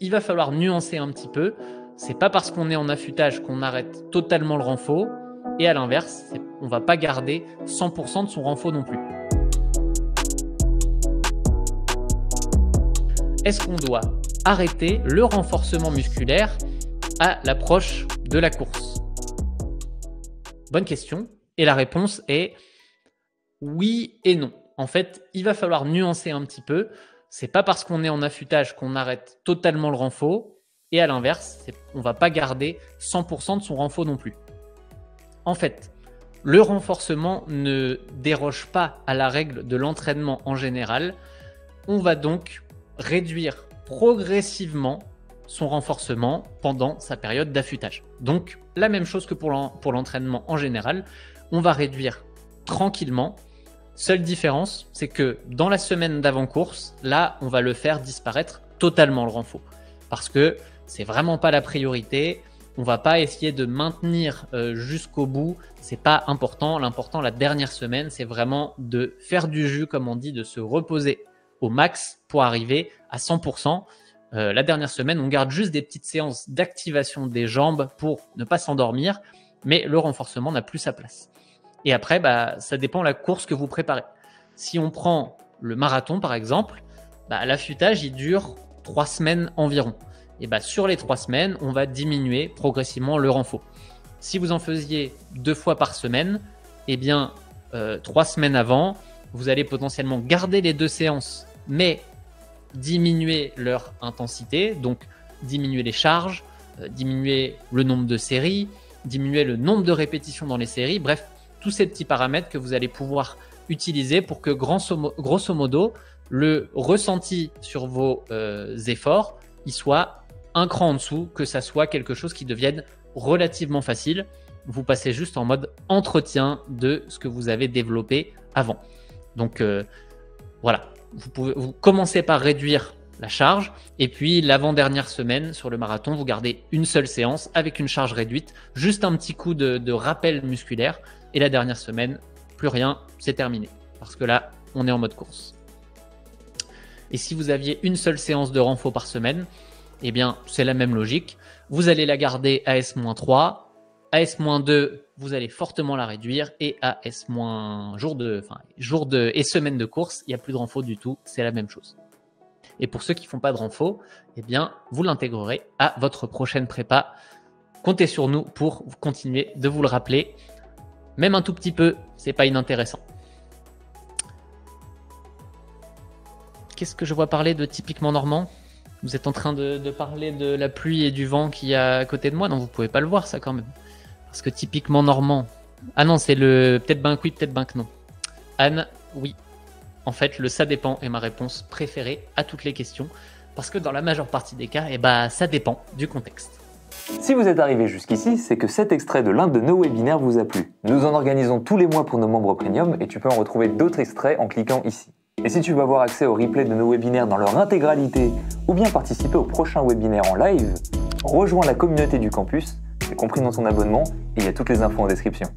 il va falloir nuancer un petit peu. C'est pas parce qu'on est en affûtage qu'on arrête totalement le renfort. Et à l'inverse, on ne va pas garder 100% de son renfort non plus. Est-ce qu'on doit arrêter le renforcement musculaire à l'approche de la course? Bonne question. Et la réponse est oui et non. En fait, il va falloir nuancer un petit peu. C'est pas parce qu'on est en affûtage qu'on arrête totalement le renfort. Et à l'inverse, on ne va pas garder 100% de son renfort non plus. En fait, le renforcement ne déroge pas à la règle de l'entraînement en général. On va donc réduire progressivement son renforcement pendant sa période d'affûtage. Donc, la même chose que pour l'entraînement en général, on va réduire tranquillement. Seule différence, c'est que dans la semaine d'avant-course, là, on va le faire disparaître totalement le renfort. Parce que c'est vraiment pas la priorité. On va pas essayer de maintenir jusqu'au bout. C'est pas important. L'important, la dernière semaine, c'est vraiment de faire du jus, comme on dit, de se reposer au max pour arriver à 100%. La dernière semaine, on garde juste des petites séances d'activation des jambes pour ne pas s'endormir, mais le renforcement n'a plus sa place. Et après, ça dépend de la course que vous préparez. Si on prend le marathon, par exemple, l'affûtage, il dure 3 semaines environ. Et sur les 3 semaines, on va diminuer progressivement le renfort. Si vous en faisiez 2 fois par semaine, 3 semaines avant, vous allez potentiellement garder les 2 séances, mais diminuer leur intensité, donc diminuer les charges, diminuer le nombre de séries, diminuer le nombre de répétitions dans les séries, bref, tous ces petits paramètres que vous allez pouvoir utiliser pour que grosso modo, le ressenti sur vos efforts, il soit un cran en dessous, que ça soit quelque chose qui devienne relativement facile. Vous passez juste en mode entretien de ce que vous avez développé avant. Donc voilà, vous commencez par réduire la charge et puis l'avant-dernière semaine sur le marathon, vous gardez une seule séance avec une charge réduite, juste un petit coup de rappel musculaire et la dernière semaine, plus rien, c'est terminé parce que là, on est en mode course. Et si vous aviez une seule séance de renfort par semaine, c'est la même logique. Vous allez la garder à S-3, à S-2, vous allez fortement la réduire et à S- jour et semaine de course, il n'y a plus de renfort du tout, c'est la même chose. Et pour ceux qui ne font pas de renfort, vous l'intégrerez à votre prochaine prépa. Comptez sur nous pour continuer de vous le rappeler. Même un tout petit peu, c'est pas inintéressant. Qu'est-ce que je vois parler de typiquement normand? Vous êtes en train de parler de la pluie et du vent qu'il y a à côté de moi. Non, vous pouvez pas le voir ça quand même. Parce que typiquement normand. Ah non, c'est le peut-être ben que oui, peut-être ben que non. Anne, oui. En fait, le ça dépend est ma réponse préférée à toutes les questions. Parce que dans la majeure partie des cas, ça dépend du contexte. Si vous êtes arrivé jusqu'ici, c'est que cet extrait de l'un de nos webinaires vous a plu. Nous en organisons tous les mois pour nos membres premium et tu peux en retrouver d'autres extraits en cliquant ici. Et si tu veux avoir accès au replay de nos webinaires dans leur intégralité ou bien participer au prochain webinaire en live, rejoins la communauté du campus, c'est compris dans ton abonnement et il y a toutes les infos en description.